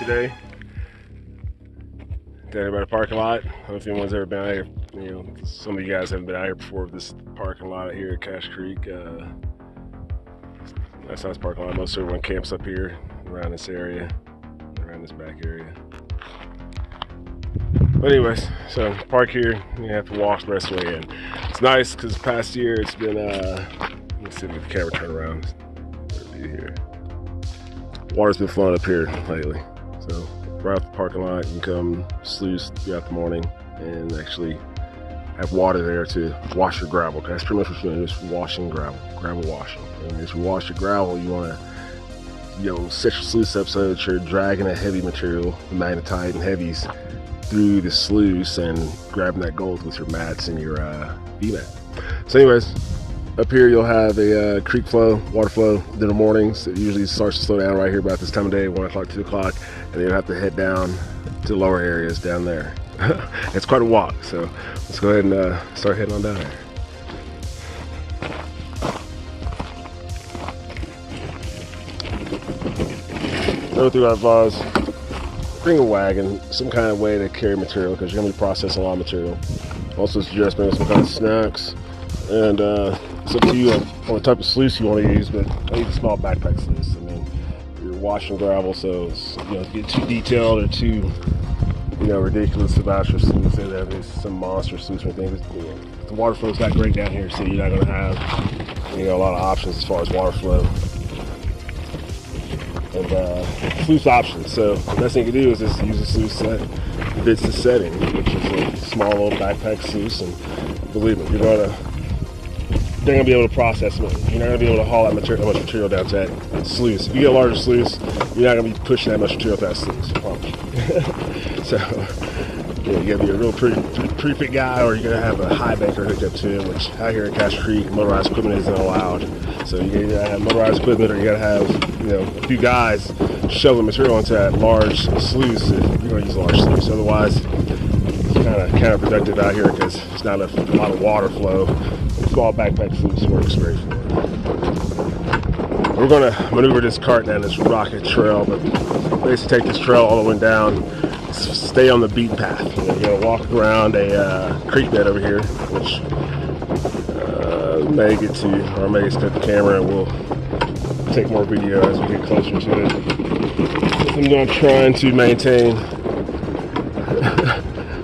today. Down here by the parking lot. I don't know if anyone's ever been out here. You know, some of you guys haven't been out here before. This parking lot here at Cache Creek. Nice size parking lot. Most everyone camps up here around this area, around this back area. But anyways, so park here. You have to walk the rest of the way in. It's nice because the past year it's been. Let's see if the camera turn around. Here. Water's been flowing up here lately, so right off the parking lot you can come sluice throughout the morning and actually have water there to wash your gravel. That's pretty much what you're doing, just washing gravel washing. And as you wash your gravel, you want to set your sluice up so that you're dragging a heavy material, the magnetite and heavies, through the sluice and grabbing that gold with your mats and your V-mat. So anyways, up here you'll have a creek flow, water flow in the mornings. It usually starts to slow down right here about this time of day, 1 o'clock, 2 o'clock, and then you'll have to head down to the lower areas down there. It's quite a walk, so let's go ahead and start heading on down there. Go through our vase, bring a wagon, some kind of way to carry material because you're going to be processing a lot of material. Also suggest bringing some kind of snacks, and it's up to you on what type of sluice you want to use, but I use a small backpack sluice. I mean, you're washing gravel, so it's, get too detailed or too, ridiculous about your sluice. Say that there's some monster sluice or anything. The water flow's not great down here, so you're not going to have, a lot of options as far as water flow and sluice options. So the best thing you can do is just use a sluice that fits the setting, which is a small little backpack sluice, and believe me, they're going to be able to process it. You're not going to be able to haul that much material down to that sluice. If you get a larger sluice, you're not going to be pushing that much material to that sluice, I promise. So, you got to be a real pretty fit guy, or you're going to have a high banker hooked up to it, which out here at Cache Creek, motorized equipment isn't allowed. So you got to have motorized equipment, or you got to have, a few guys shoveling material into that large sluice if you're going to use a large sluice. Otherwise, it's kind of counterproductive out here because there's not a lot of water flow. Small backpack sluice works great for it. We're going to maneuver this cart down this rocket trail, but basically take this trail all the way down, stay on the beaten path. You're going to walk around a creek bed over here, which may get to, or may set the camera, and we'll take more video as we get closer to it. I'm trying to maintain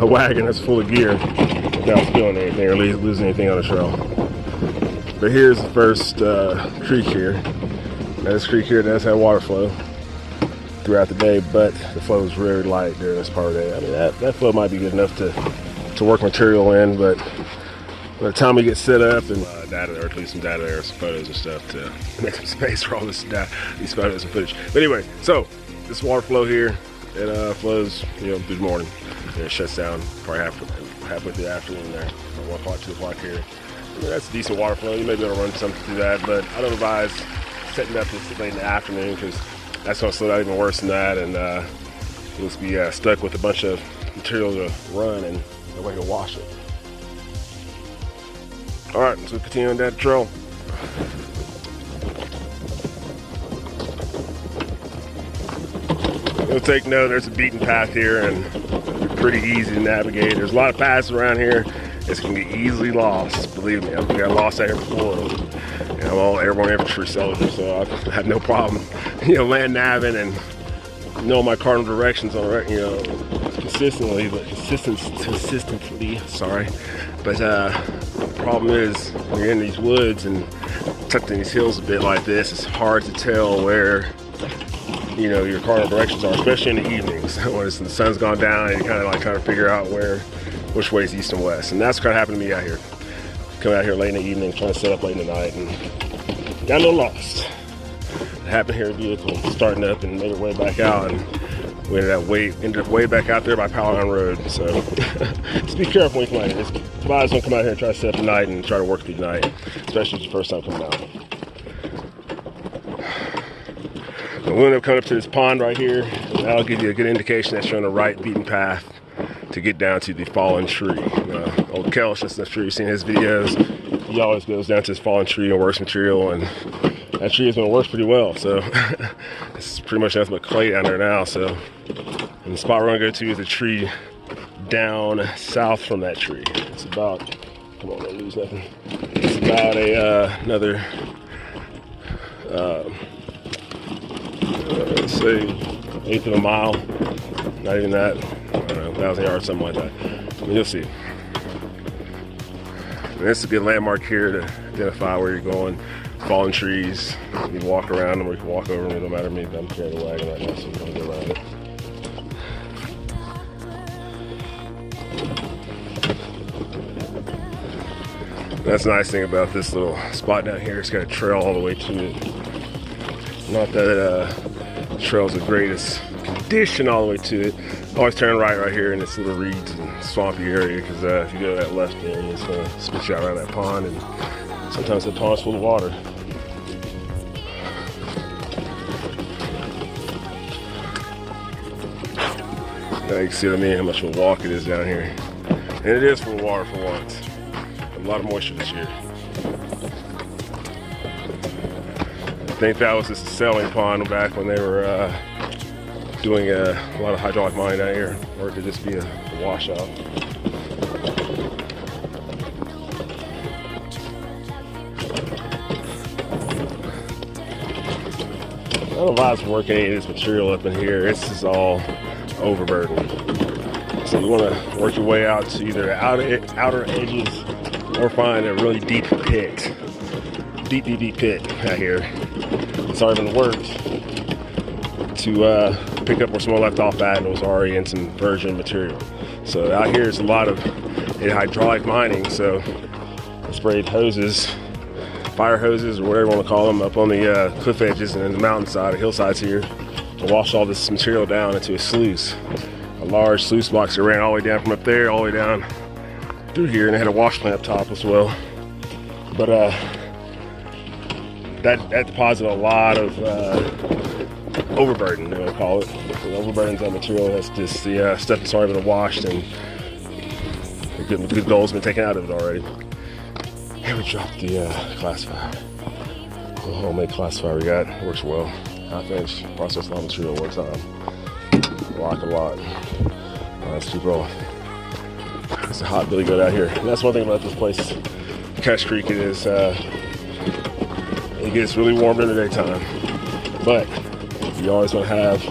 a wagon that's full of gear without spilling anything or losing anything on the trail. But here's the first creek here. Now this creek here does have water flow throughout the day, but the flow is very light during this part of the day. I mean, that flow might be good enough to work material in, but by the time we get set up and data there, at least some data there, some photos and stuff to make some space for all this these photos and footage. But anyway, so this water flow here, it flows through the morning, and it shuts down probably halfway through the afternoon there, 1 o'clock, 2 o'clock here. I mean, that's a decent water flow. You may be able to run something through that, but I don't advise setting up this late in the afternoon because that's going to slow down even worse than that, and you'll just be stuck with a bunch of material to run and no way to wash it. All right, so we continue on that trail. You'll take note, there's a beaten path here, and it's pretty easy to navigate. There's a lot of paths around here. This can get easily lost, believe me. I've got lost out here before. I'm all airborne infantry soldier, so I've had no problem, land navving and know my cardinal directions on, consistently, sorry. But the problem is when you're in these woods and tucked in these hills a bit like this, it's hard to tell where your cardinal directions are, especially in the evenings when the sun's gone down and you're kind of trying to figure out which way is east and west. And that's kind of happened to me out here. Coming out here late in the evening, trying to set up late in the night, and got a little lost. It happened here, a vehicle starting up and made her way back out, and we ended up way back out there by Powerline Road. So just be careful when you come out here. Guys don't come out here and try to set up at night and try to work through the night, especially if it's your first time coming out. We'll end up coming up to this pond right here, and that'll give you a good indication that you're on the right beaten path to get down to the fallen tree. Old Kelch, I'm sure you've seen his videos. He always goes down to this fallen tree and works material, and that tree is going to work pretty well. So it's pretty much nothing but clay down there now. So, and the spot we're going to go to is a tree down south from that tree. It's about, come on, don't lose nothing. It's about another, let's say, 1/8 of a mile. Not even that. I don't know, 1,000 yards, something like that. I mean, you'll see. And this is a good landmark here to identify where you're going. Fallen trees. You can walk around them or you can walk over them. It don't matter to me, but I'm carrying a wagon right now, so we're going to go around it. That's the nice thing about this little spot down here. It's got a trail all the way to it. Not that the trail's the greatest condition all the way to it. Always turn right here in this little reeds and swampy area, because if you go to that left area, it's going to spit you out around that pond, and sometimes the pond's full of water. Now you can see what I mean, how much of a walk it is down here. And it is full of water for once. A lot of moisture this year. I think that was just a selling pond back when they were doing a lot of hydraulic mining down here, or it could just be a washout. I don't know if I was working any of this material up in here. This is all overburden. So you want to work your way out to either outer edges or find a really deep pit. Deep pit out here. It's already been worked to pick up where someone left off at, and it was already in some virgin material. So out here is a lot of hydraulic mining, so I sprayed hoses, fire hoses, or whatever you want to call them, up on the cliff edges and in the mountainside, the hillsides here, to wash all this material down into a sluice. A large sluice box that ran all the way down from up there, all the way down through here, and it had a wash plant up top as well. But that deposited a lot of overburden, they would call it. So overburden's that material. That's just the stuff that's already been washed, and the good gold's been taken out of it already. Here we dropped the classifier. The homemade classifier we got. Works well. Half-inch processed raw material, 1 time. Lock a lot. Let's keep rolling. It's a hot billy goat out here. And that's one thing about this place, Cache Creek, it gets really warm during the daytime. But you always want to have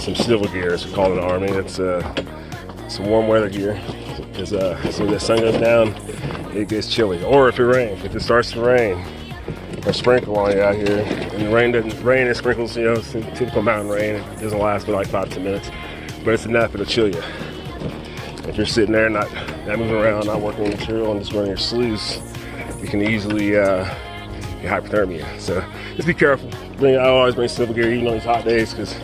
some civil gear, as we call it in the Army. It's some warm weather gear, because as soon as the sun goes down, it gets chilly. Or if it rains, if it starts to rain or sprinkle on you out here, and the rain and sprinkles, you know, it's typical mountain rain. It doesn't last but like 5 to 10 minutes, but it's enough, it'll chill you. If you're sitting there not moving around, not working with material, and just running your sluice, you can easily get hypothermia. So just be careful. I always bring civil gear even on these hot days, because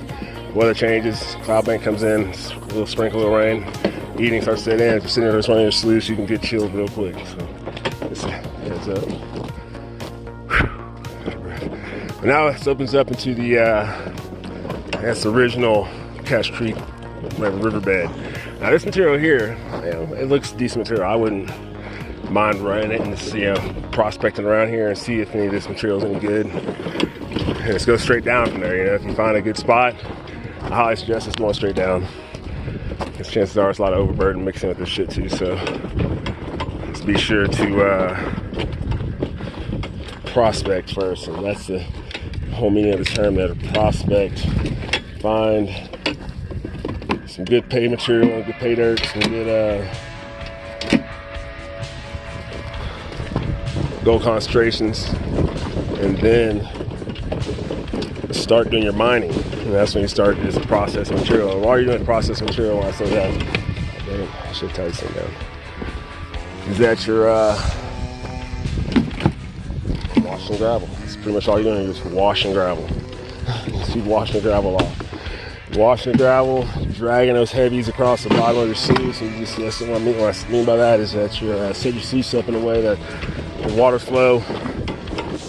weather changes, cloud bank comes in, a little sprinkle of rain, evening starts to set in. If you're sitting there just running your sluice, you can get chilled real quick. So just heads up. But now it opens up into the that's the original Cache Creek riverbed. Now this material here, you know, it looks decent material. I wouldn't mind running it and just, you know, prospecting around here and see if any of this material is any good. And just go straight down from there. You know, if you find a good spot, I highly suggest just going straight down, because chances are it's a lot of overburden mixing with this shit too. So just be sure to prospect first, and that's the whole meaning of the term there, to prospect. Find some good pay material, good pay dirt, some good gold concentrations, and then start doing your mining. And that's when you start this process material. And while you're doing the process material, when I say that, I should tie this thing down, is that your wash and gravel. That's pretty much all you're doing, is just wash and gravel. You keep washing the gravel off. Washing the gravel, dragging those heavies across the bottom of your sluice. And you just, that's what I mean by that is that you set your sluice up in a way that the water flow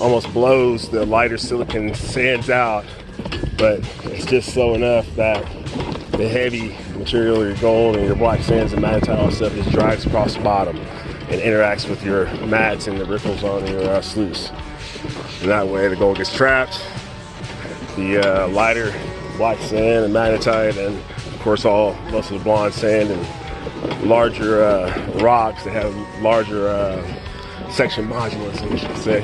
almost blows the lighter silicon sands out, but it's just slow enough that the heavy material, your gold and your black sands and magnetite and stuff, just drives across the bottom and interacts with your mats and the ripples on your sluice. And that way the gold gets trapped. The lighter black sand and magnetite, and of course most of the blonde sand and larger rocks that have larger section modulus, I should say,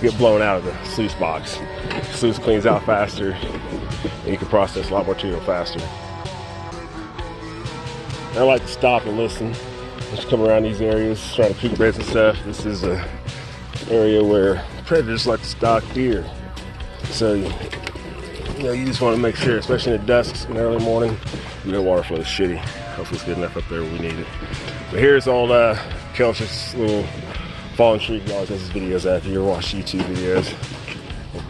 get blown out of the sluice box. The sluice cleans out faster, and you can process a lot more material faster. I like to stop and listen. Just come around these areas, trying to creek beds and stuff. This is an area where predators like to stalk deer. So, you just want to make sure, especially in the dusk and early morning, the water flow is shitty. Hopefully it's good enough up there where we need it. But here's old Kelch's little fallen tree. He always has his videos out. If you ever watch YouTube videos,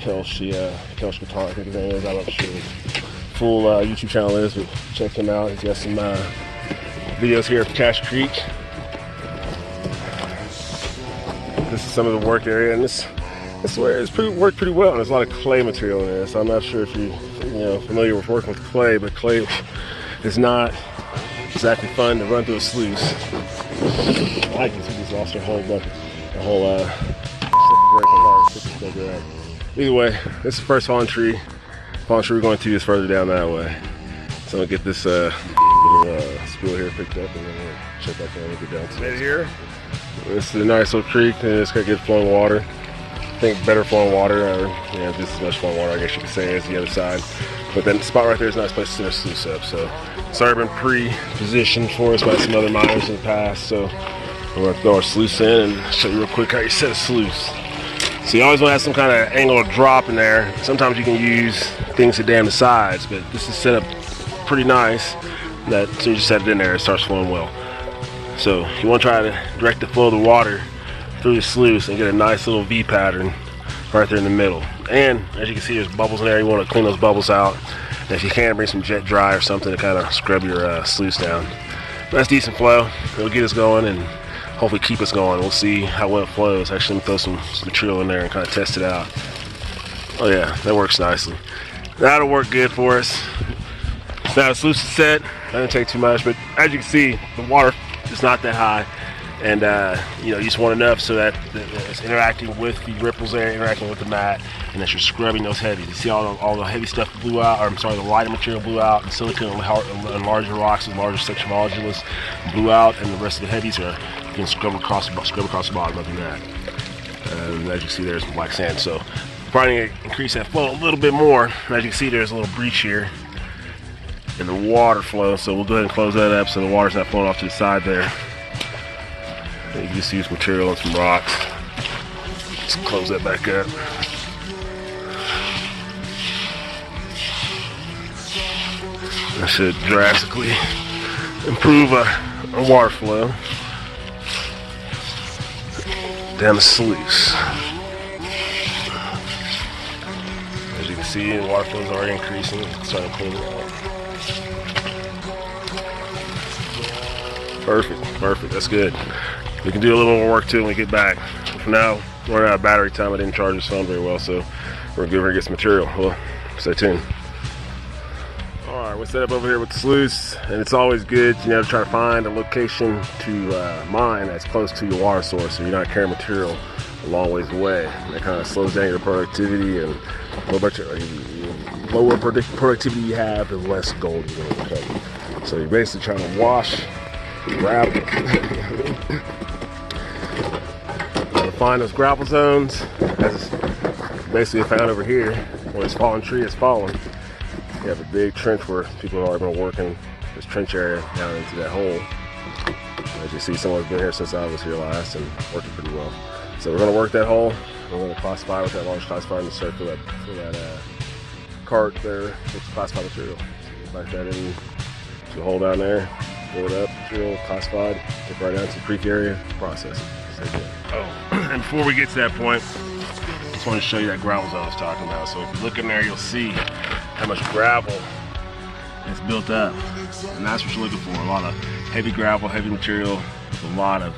Kelch Guitar, I think his name is. I don't know what his full YouTube channel is, but check him out. He's got some videos here of Cache Creek. This is some of the work area, and this where it's worked pretty well. And there's a lot of clay material in there, so I'm not sure if you're familiar with working with clay, but clay is not exactly fun to run through a sluice. I can see this lost our whole bucket, the whole either way, this is the first fallen tree. Fallen tree we're going to is further down that way. So I'm gonna get this little spool here picked up, and then we'll check back in and get down to it here. This is a nice little creek, and it's got good flowing water. I think better flowing water, or just as much flowing water, I guess you could say, as the other side. But then the spot right there is a nice place to set our sluice up. So it's already been pre-positioned for us by some other miners in the past. So we're going to throw our sluice in and show you real quick how you set a sluice. So you always want to have some kind of angle of drop in there. Sometimes you can use things to dam the sides, but this is set up pretty nice. That as soon as you set it in there, it starts flowing well. So you want to try to direct the flow of the water through the sluice and get a nice little V pattern right there in the middle. And as you can see, there's bubbles in there. You want to clean those bubbles out. And if you can, bring some jet dry or something to kind of scrub your sluice down. That's decent flow. It'll get us going and hopefully keep us going. We'll see how well it flows. Actually, let me throw some material in there and kind of test it out. Oh yeah, that works nicely. That'll work good for us. So now the sluice is set. That didn't take too much, but as you can see, the water is not that high. And you just want enough so that it's interacting with the ripples there, interacting with the mat, and that you're scrubbing those heavies. You see all the heavy stuff blew out, or I'm sorry, the lighter material blew out, and silicon and larger rocks with larger section modulus blew out, and the rest of the heavies are being scrubbed across the bottom of the mat. And as you see, there's black sand. So probably going to increase that flow a little bit more. And as you can see, there's a little breach here in the water flow. So we'll go ahead and close that up so the water's not flowing off to the side there. You can just use material and some rocks. Just close that back up. That should drastically improve our water flow down the sluice. As you can see, the water flow is already increasing. It's starting to clean it out. Perfect. That's good. We can do a little more work too when we get back. But for now, we're running out of battery time. I didn't charge this phone very well, so we're gonna go over and get some material. Well, stay tuned. All right, we're set up over here with the sluice, and it's always good, to try to find a location to mine that's close to your water source, so you're not carrying material a long ways away. And that kind of slows down your productivity, and the lower productivity you have, the less gold you're gonna recover. So you're basically trying to wash, gravel. Find those gravel zones, as basically found over here where this fallen tree is fallen. You have a big trench where people have already been working this trench area down into that hole. As you see, someone's been here since I was here last and working pretty well. So we're going to work that hole. We're going to classify with that large classifier in the circle for that cart there with the classified material. So back that in to a hole down there, fill it up, material classified, take right down to the creek area, process it. Oh, and before we get to that point, I just want to show you that gravel zone I was talking about. So if you look in there, you'll see how much gravel is built up. And that's what you're looking for. A lot of heavy gravel, heavy material, with a lot of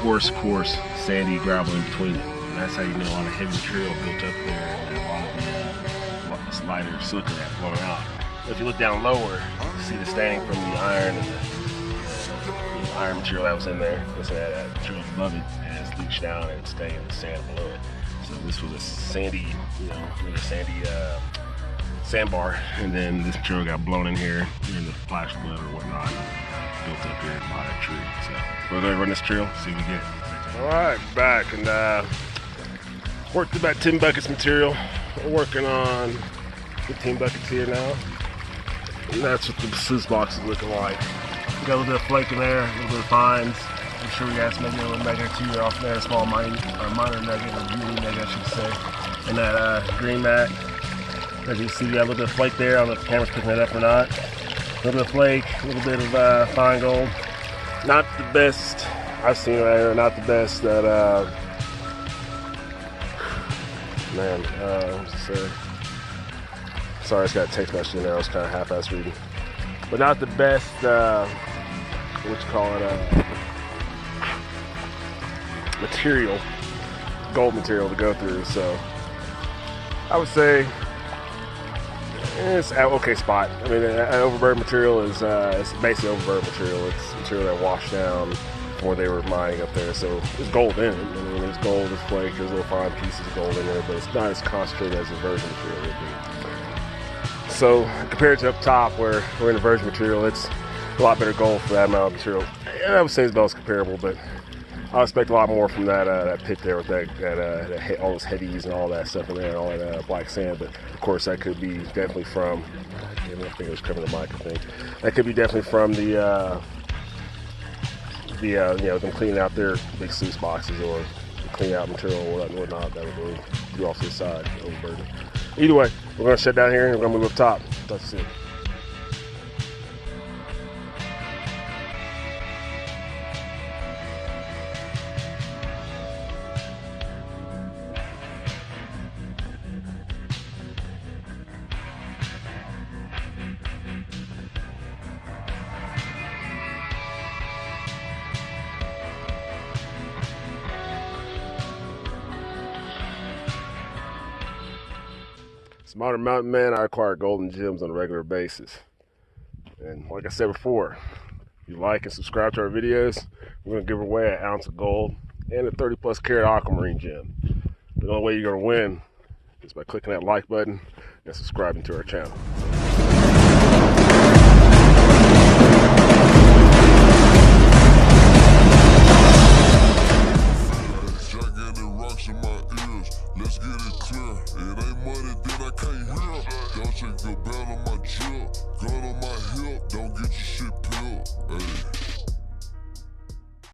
coarse, sandy gravel in between it. And that's how you know a lot of heavy material built up there, and a lot of this lighter silicon that's flowing out. If you look down lower, you see the staining from the iron and the iron material that was in there. Listen to that material above it, and it's leached down and staying in the sand below it. So So this was a sandy, really sandy sandbar, and then this material got blown in here during the flash flood or whatnot, built up here by that tree. So we're gonna run this trail, see what we get. All right, back and worked about 10 buckets material. We're working on 15 buckets here now, and that's what the sluice box is looking like. We got a little bit of flake in there, a little bit of fines. I'm sure we got maybe a little nugget or two off there, a small minor nugget, or mini nugget I should say. And that green mat. As you see, we got a little bit of flake there. I don't know if the camera's picking it up or not. A little bit of flake, a little bit of fine gold. Not the best I've seen right here, not the best that, sorry, I just got a text message in there. I was kind of half-ass reading. But not the best, material, gold material to go through. So I would say it's an okay spot. I mean, overburden material is it's basically overburden material. It's material that washed down before they were mining up there. So there's gold in it. I mean, there's gold, there's flake, there's little fine pieces of gold in there, but it's not as concentrated as the virgin material would be. So compared to up top where we're in the virgin material, it's a lot better gold for that amount of material. And I would say it's about as comparable, but I expect a lot more from that pit there with that all those headies and all that stuff in there and all that black sand. But of course, that could be definitely from. I think it was covering the mic. I think that could be definitely from them cleaning out their big sluice boxes or clean out material or whatnot that would go off to the side, overburden. Either way, we're gonna shut down here and we're gonna move up top. Talk to you soon. As a modern mountain man, I acquire golden gems on a regular basis. And like I said before, if you like and subscribe to our videos, we're going to give away an ounce of gold and a 30+ carat aquamarine gem. The only way you're going to win is by clicking that like button and subscribing to our channel. Let's get it clear. It ain't money that I can't hear. Don't check the bell on my drip. Gun on my hip. Don't get your shit.